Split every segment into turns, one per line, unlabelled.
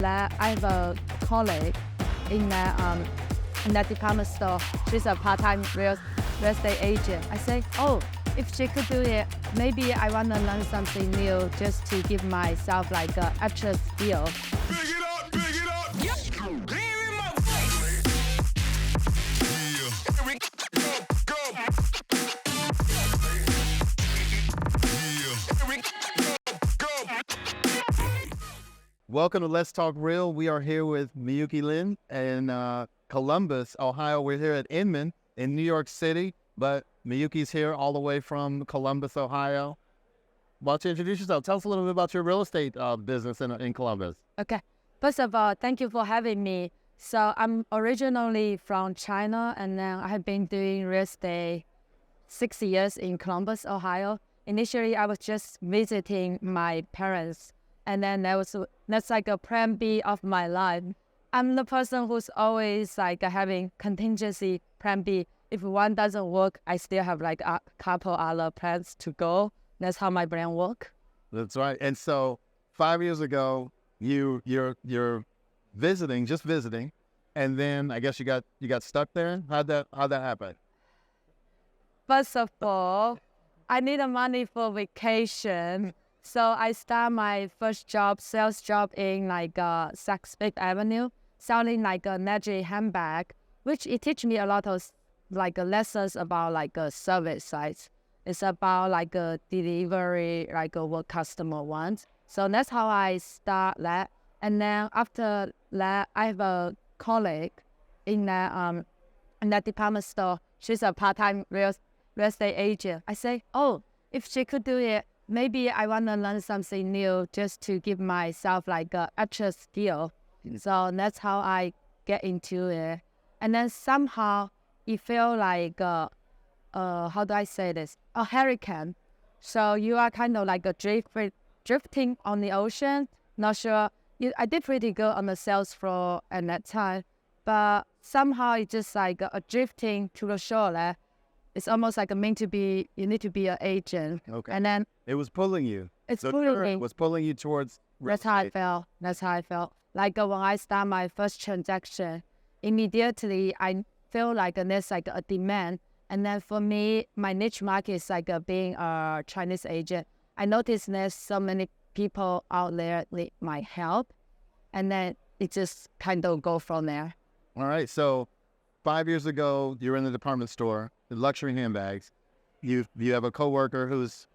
that I have a colleague in that department store. She's a part-time real estate agent. I say, oh, if she could do it, maybe I want to learn something new just to give myself like an extra skill.
Big it up, big it up. Yeah. Lean in my face. Yeah. Here we go. Yeah. Here we go.
Welcome to Let's Talk Real. We are here with Miyuki Lin in Columbus, Ohio. We're here at Inman in New York City, but Miyuki's here all the way from Columbus, Ohio. Why don't you introduce yourself? Tell us a little bit about your real estate business in Columbus.
Okay. First of all, thank you for having me. So I'm originally from China, and then I have been doing real estate 6 years in Columbus, Ohio. Initially, I was just visiting my parents, and then that's like a plan B of my life. I'm the person who's always like having contingency plan B. If one doesn't work, I still have like a couple other plans to go. That's how my brain works.
That's right. And so 5 years ago, you're just visiting, and then I guess you got stuck there. How'd that happen?
First of all, I needed money for vacation. So I start my first job, sales job in like Saks Fifth Avenue, selling like a luxury handbag, which it teach me a lot of like lessons about like a service side. It's about like a delivery, like what customer wants. So that's how I start that. And then after that, I have a colleague in that department store. She's a part-time real estate agent. I say, oh, if she could do it, maybe I want to learn something new just to give myself like an extra skill. So that's how I get into it. And then somehow it felt like, how do I say this? A hurricane. So you are kind of like a drifting on the ocean. Not sure. I did pretty good on the sales floor at that time. But somehow it's just like a drifting to the shore. It's almost like meant to be, you need to be an agent.
Okay.
And then
It was pulling you.
it's
The
pulling
current
me.
was pulling you towards real
That's how I
estate.
felt. That's how I felt. Like when I start my first transaction, immediately I feel like there's like a demand. And then for me, my niche market is like being a Chinese agent. I noticed there's so many people out there need my help. And then it just kind of go from there.
All right. So 5 years ago, you're in the department store, the luxury handbags. You have a coworker who's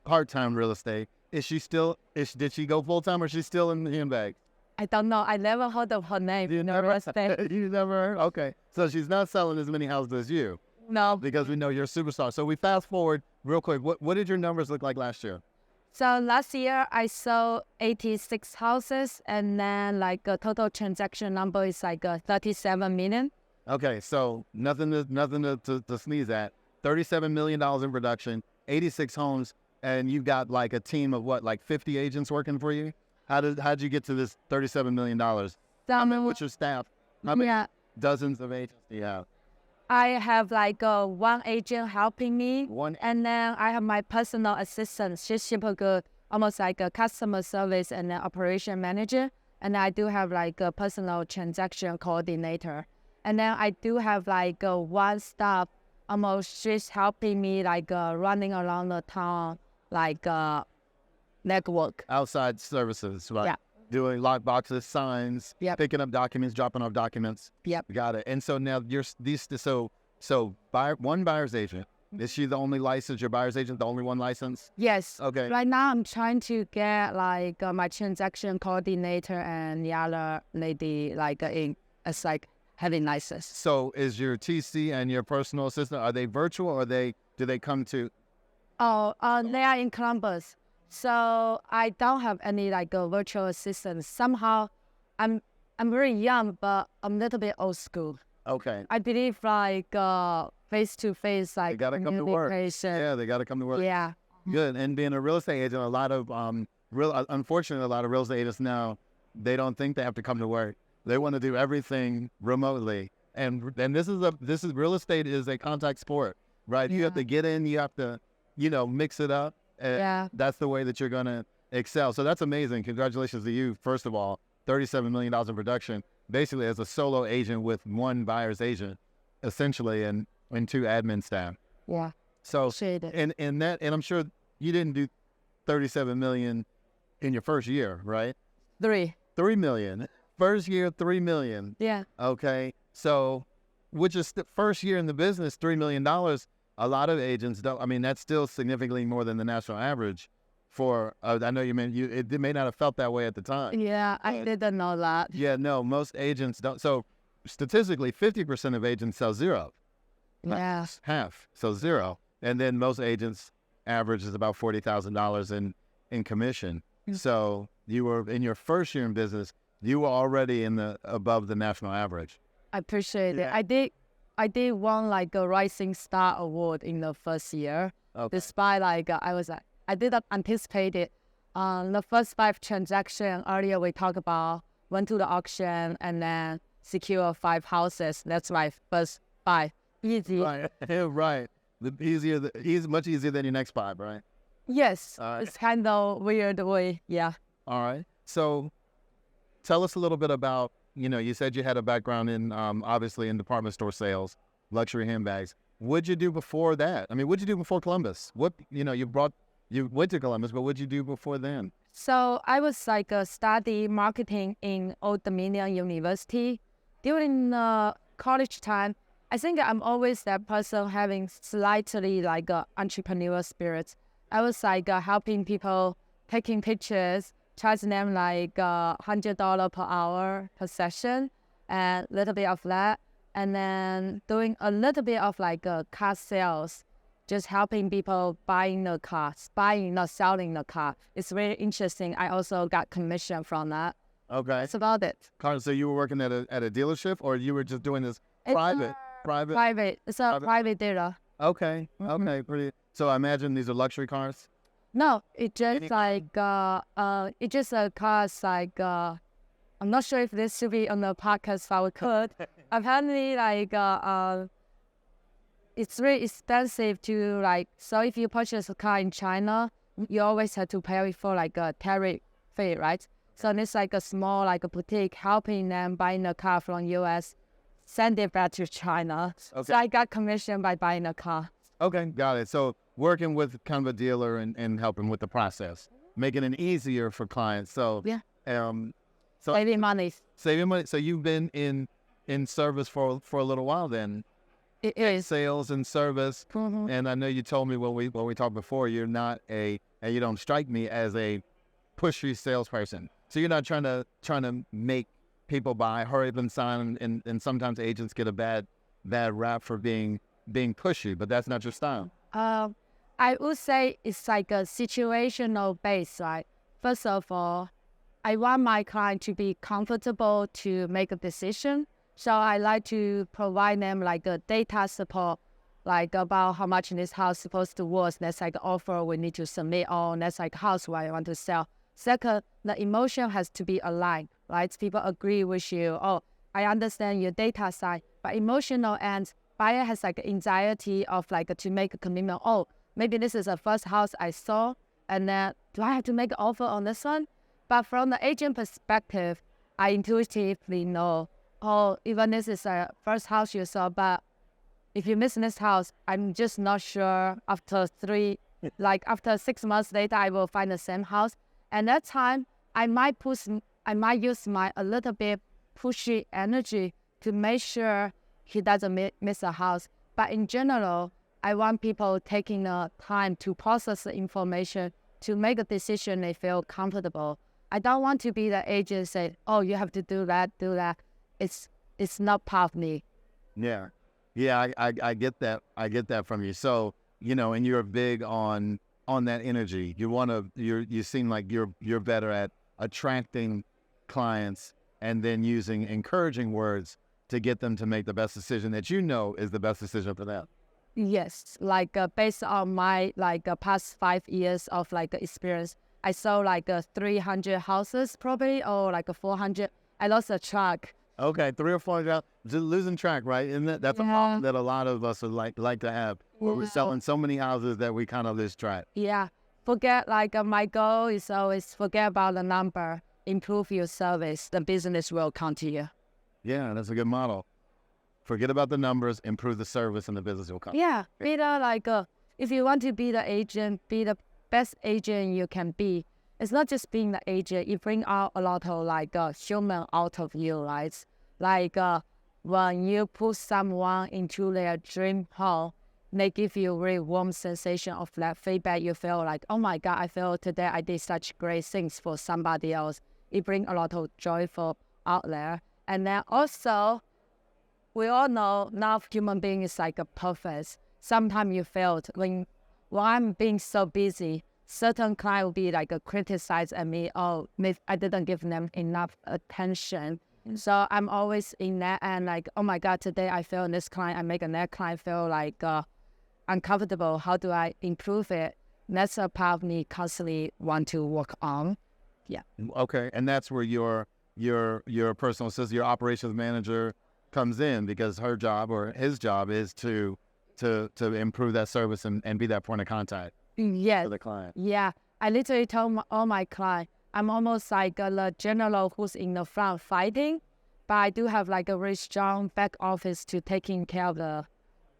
part-time real estate. Did she go full-time, or is she still in the handbags?
I don't know. I never heard of her name.
You
in the
never,
real estate.
you never heard? Okay. So she's not selling as many houses as you,
No.
because we know you're a superstar. So we fast forward real quick. What did your numbers look like last year?
So last year I sold 86 houses, and then like a total transaction number is like 37 million.
Okay, so nothing to sneeze at. $37 million in production, 86 homes, and you've got like a team of what, like 50 agents working for you? How'd you get to this $37 million? What's your staff? How many dozens of agents do you have?
I have like one agent helping me,
One.
and then I have my personal assistant. She's super good, almost like a customer service and an operation manager. And I do have like a personal transaction coordinator. And then I do have like one staff, almost she's helping me like running around the town, like network.
Outside services, right?
Yeah.
Doing lock boxes, signs,
Yep.
picking up documents, dropping off documents.
Yep.
Got it. And so now one buyer's agent. Is she the only licensed? Your buyer's agent, the only one licensed?
Yes.
Okay.
Right now I'm trying to get like my transaction coordinator and the other lady like as like having license.
So is your TC and your personal assistant, are they virtual, or do they come to?
Oh, they are in Columbus. So I don't have any like a virtual assistant. Somehow I'm very young, but I'm a little bit old school.
Okay.
I believe like face-to-face
They
like
got to come to work.
communication.
Yeah, they got to come to work.
Yeah.
Good. And being a real estate agent, a lot of unfortunately, a lot of real estate agents now, they don't think they have to come to work. They want to do everything remotely. And this is real estate is a contact sport, right? You have to get in, you have to, mix it up. And that's the way that you're going to excel. So that's amazing. Congratulations to you, first of all. $37 million in production, basically as a solo agent with one buyer's agent, essentially, and two admin staff.
Yeah.
So,
Appreciate it.
and I'm sure you didn't do 37 million in your first year, right?
3.
3 million. First year, 3 million.
Yeah.
Okay. So, which is the first year in the business, $3 million. A lot of agents don't. I mean, that's still significantly more than the national average. For I know you meant it may not have felt that way at the time.
Yeah, I didn't know that.
Yeah, no, most agents don't. So statistically, 50% of agents sell zero.
Yeah.
Half, so zero. And then most agents average is about $40,000 in commission. So you were in your first year in business, you were already above the national average.
I appreciate
Yeah.
it. I did won like a Rising Star award in the first year.
Okay.
Despite I didn't anticipate it. The first 5 transactions earlier we talked about, went to the auction and then secure 5 houses. That's my first 5. Easy.
Right, right. Much easier than your next 5, right?
Yes.
All right.
It's kind of weird way. Yeah.
All right. So tell us a little bit about, you said you had a background in, obviously in department store sales, luxury handbags. What'd you do before that? I mean, what'd you do before Columbus? You went to Columbus, but what'd you do before then?
So I was study marketing in Old Dominion University. During college time, I think I'm always that person having slightly entrepreneurial spirit. I was helping people, taking pictures, charging them $100 per hour per session, and a little bit of that, and then doing a little bit of car sales. Just helping people buying the cars, buying, not selling the car. It's very interesting. I also got commission from that.
Okay.
That's about it.
Carl, so you were working at a dealership, or you were just doing this
It's
private?
Private. It's a private dealer.
Okay. Okay. Pretty. So I imagine these are luxury cars.
No, it just it just a cars I'm not sure if this should be on the podcast, but we could. Apparently, it's really expensive to so if you purchase a car in China, you always have to pay for a tariff fee, right? So it's a small a boutique helping them buying a car from US, send it back to China.
Okay.
So I got commission by buying a car.
Okay, got it. So working with kind of a dealer and helping with the process, making it easier for clients. So
Yeah.
So
Saving money.
saving money. So you've been in service for a little while then.
It is.
Sales and service.
Mhm.
And I know you told me when we talked before, you're not and you don't strike me as a pushy salesperson. So you're not trying to make people buy, hurry up and sign, and sometimes agents get a bad rap for being pushy, but that's not your style.
I would say it's a situational base, right? First of all, I want my client to be comfortable to make a decision. So I like to provide them a data support, about how much this house is supposed to worth. That's offer we need to submit on. That's house where I want to sell. Second, the emotion has to be aligned, right? People agree with you. Oh, I understand your data side, but emotional end, buyer has anxiety of to make a commitment. Oh, maybe this is the first house I saw, and then do I have to make an offer on this one? But from the agent perspective, I intuitively know, oh, even this is the first house you saw, but if you miss this house, I'm just not sure after 6 months later, I will find the same house. And that time, I might use my a little bit pushy energy to make sure he doesn't miss a house. But in general, I want people taking the time to process the information to make a decision they feel comfortable. I don't want to be the agent say, oh, you have to do that. It's not part of me.
Yeah. Yeah, I get that. I get that from you. So, and you're big on that energy. You seem like you're better at attracting clients and then using encouraging words to get them to make the best decision that is the best decision for them.
Yes, based on my past 5 years of experience, I saw 300 houses probably, or 400. I lost a track.
Okay, 300 or 400, just losing track, right? And that's a problem that a lot of us would like to have. Where we're selling so many houses that we kind of lose track.
Yeah, forget my goal is always forget about the number. improve your service, the business will come to you.
Yeah, that's a good model. Forget about the numbers, improve the service, and the business will come.
Yeah, be the if you want to be the agent, be the best agent you can be. It's not just being the agent. You bring out a lot of human out of you, right? When you put someone into their dream home, they give you a really warm sensation of that feedback. You feel like, oh my God, I feel today I did such great things for somebody else. It brings a lot of joyful out there. And then also, we all know not human being is like a perfect. Sometimes you felt when I'm being so busy, certain client will be criticize at me, oh, I didn't give them enough attention. So I'm always in that and oh my God, today I feel this client, I make another client feel uncomfortable. How do I improve it? That's a part of me constantly want to work on. Yeah.
Okay, and that's where your personal assistant, your operations manager comes in, because her job or his job is to improve that service and be that point of contact for the client.
Yeah. I literally told all my clients, I'm almost like a general who's in the front fighting, but I do have a very strong back office to taking care of the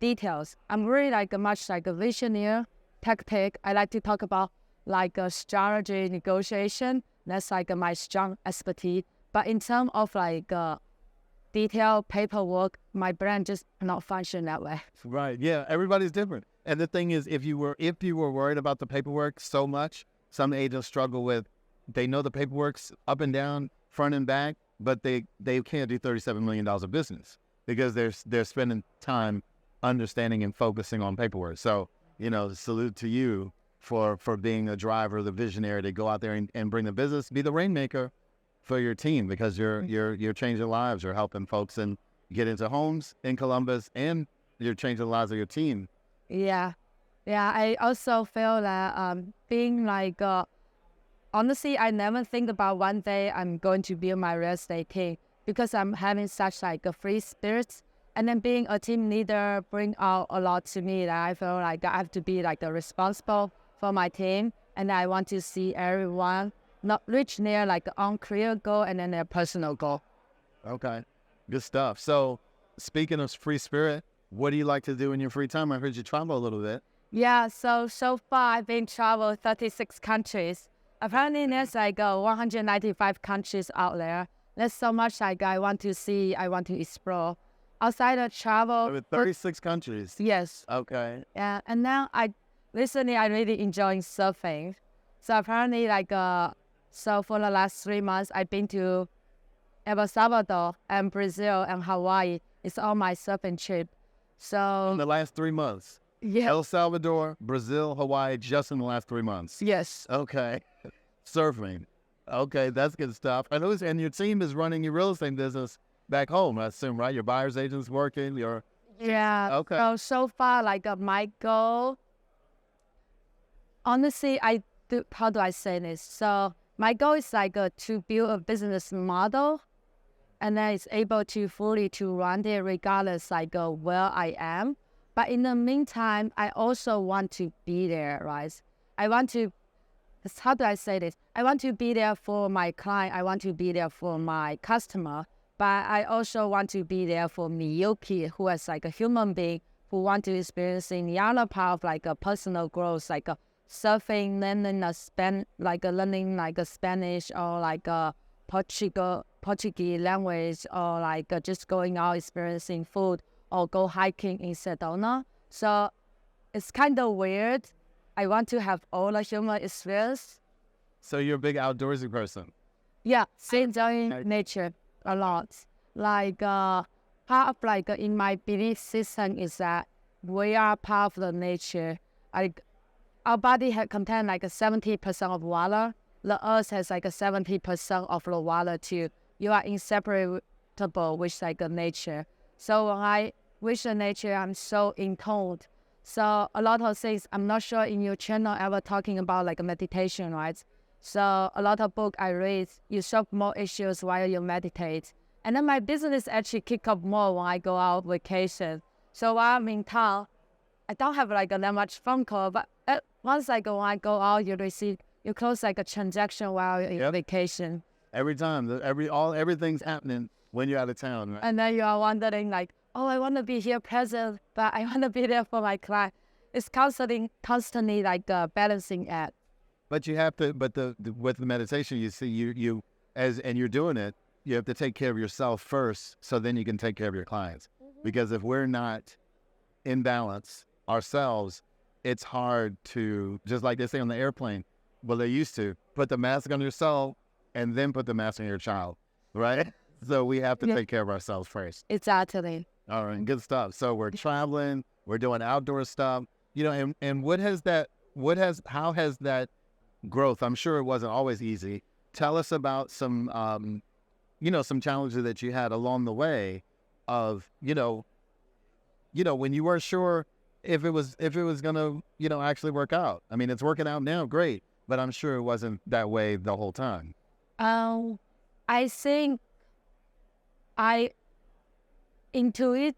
details. I'm really much like a visionary, tactic. I like to talk about a strategy negotiation. That's my strong expertise. But in terms of detail paperwork, my brain just not function that way.
Right. Yeah. Everybody's different. And the thing is, if you were worried about the paperwork so much, some agents struggle with, they know the paperwork's up and down, front and back, but they can't do $37 million of business because they're spending time understanding and focusing on paperwork. So, salute to you for being a driver, the visionary to go out there and bring the business, be the rainmaker for your team, because you're changing lives, you're helping folks and get into homes in Columbus, and you're changing the lives of your team.
Yeah. I also feel that being honestly, I never think about one day I'm going to build my real estate team, because I'm having such a free spirit. And then being a team leader bring out a lot to me that I feel I have to be responsible for my team. And I want to see everyone not reach their own career goal and then their personal goal.
Okay, good stuff. So speaking of free spirit, what do you like to do in your free time? I heard you travel a little bit.
Yeah, so far I've been travel 36 countries. Apparently there's 195 countries out there. There's so much I want to see, I want to explore. Outside of travel,
36 countries.
Yes.
Okay.
Yeah, and now I really enjoying surfing. So apparently so for the last 3 months I've been to El Salvador and Brazil and Hawaii. It's all my surfing trip. So
in the last 3 months.
Yeah.
El Salvador, Brazil, Hawaii, just in the last 3 months.
Yes.
Okay. Surfing. Okay, that's good stuff. And your team is running your real estate business back home, I assume, right? Your buyer's agent's working,
Yeah.
Okay.
So far, my goal, honestly, how do I say this? So my goal is to build a business model, and then it's able to fully to run it regardless where I am. But in the meantime, I also want to be there, right? How do I say this? I want to be there for my client. I want to be there for my customer. But I also want to be there for Miyuki, who is a human being who want to experience the other part of a personal growth, surfing, learning learning Spanish or a Portuguese language, or just going out experiencing food or go hiking in Sedona. So it's kind of weird. I want to have all the human experience.
So you're a big outdoorsy person.
Yeah, enjoying nature a lot. Part of in my belief system is that we are part of the nature. Our body contains 70% of water. The earth has 70% of the water too. You are inseparable with nature. So when I with the nature, I'm so in tune. So a lot of things, I'm not sure in your channel ever talking about meditation, right? So a lot of book I read, you solve more issues while you meditate. And then my business actually kick up more when I go out vacation. So while I'm in town, I don't have that much phone call, but once when I go out, you close a transaction while you're on vacation.
Every time, everything's happening when you're out of town, right?
And then you are wondering like, oh, I want to be here present, but I want to be there for my client. It's constantly like a balancing act.
But you have to. But with the meditation, you see, and you're doing it. You have to take care of yourself first, so then you can take care of your clients. Because if we're not in balance ourselves, it's hard to, just like they say on the airplane. Well, they used to put the mask on yourself and then put the mask on your child, right? So we have to take care of ourselves first.
Exactly.
All right, good stuff. So we're traveling, we're doing outdoor stuff, and how has that growth? I'm sure it wasn't always easy. Tell us about some, some challenges that you had along the way of, when you weren't sure if it was gonna, actually work out. I mean, it's working out now, great, but I'm sure it wasn't that way the whole time.
I think I intuitively,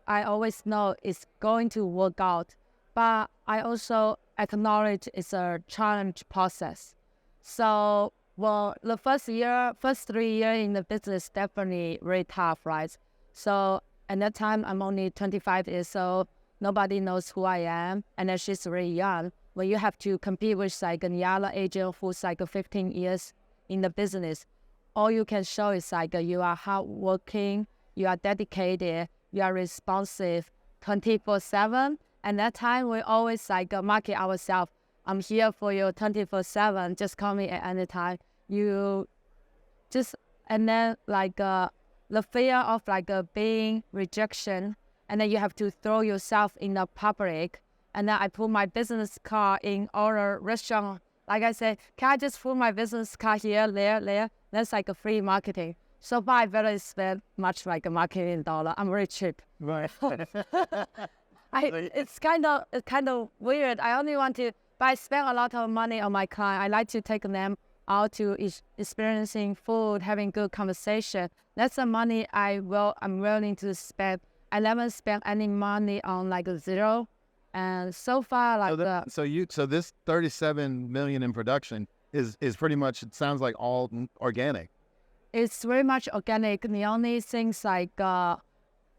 I always know it's going to work out, but I also acknowledge it's a challenge process. So, well, the first 3 years in the business definitely very tough, right? So at that time, I'm only 25 years old. Nobody knows who I am, and then she's very young. When you have to compete with like a younger agent who's like 15 years in the business, all you can show is like you are hardworking, you are dedicated, you are responsive 24/7. And that time we always like market ourselves. I'm here for you 24/7. Just call me at any time. And then like the fear of like being rejection, and then you have to throw yourself in the public. And then I put my business card in all the restaurant. Like I said, can I just put my business card here, there? That's like a free marketing. So far, I barely spend much like a marketing dollar. I'm very cheap.
Right.
It's kind of weird. I only want to, but I spend a lot of money on my client. I like to take them out to experiencing food, having good conversation. That's the money I'm willing to spend. I never spent any money on like zero. And so far, like
so this 37 million in production is pretty much, it sounds like all organic.
It's very much organic. The only things like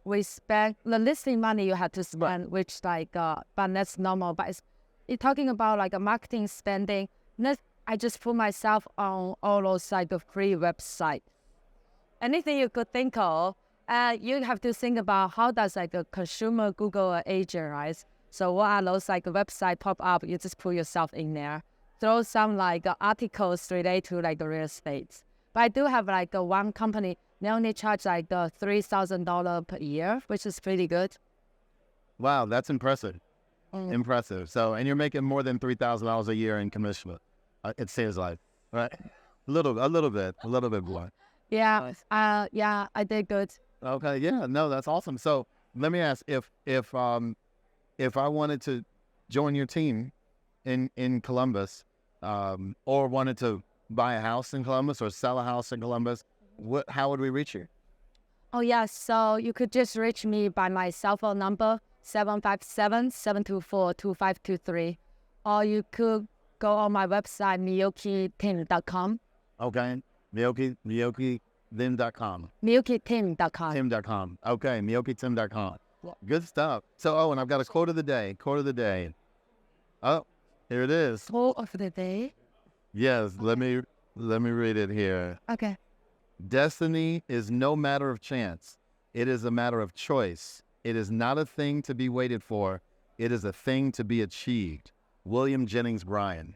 we spend the listing money you have to spend, which like but that's normal. But it's talking about like a marketing spending. I just put myself on all those like a free website. Anything you could think of, you have to think about how does like a consumer Google an agent, right? So what are those like website pop up? You just put yourself in there. Throw some like articles related to like the real estate. But I do have like one company. They only charge like $3,000 per year, which is pretty good.
Wow, that's impressive. Impressive. So, and you're making more than $3,000 a year in commission. It seems like, right? A little bit more.
Yeah. Yeah, I did good.
Okay. Yeah. No, that's awesome. So let me ask, if I wanted to join your team in Columbus, or wanted to buy a house in Columbus or sell a house in Columbus, how would we reach you?
Oh yeah, so you could just reach me by my cell phone number 757-724-2523, or you could go on my website MiyukiTeam.com.
Okay, MiyukiTeam.com.
MiyukiTeam.com.
Team.com. Okay, MiyukiTeam.com. Good stuff. So, and I've got a quote of the day. Oh, here it is.
Quote of the day.
Yes, okay. Let me read it here.
Okay.
Destiny is no matter of chance. It is a matter of choice. It is not a thing to be waited for. It is a thing to be achieved. William Jennings Bryan.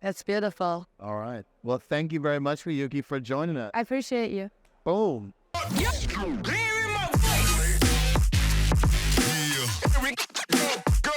That's beautiful.
All right. Well, thank you very much, Miyuki, for joining us.
I appreciate you.
Boom.
Yeah. Here we go.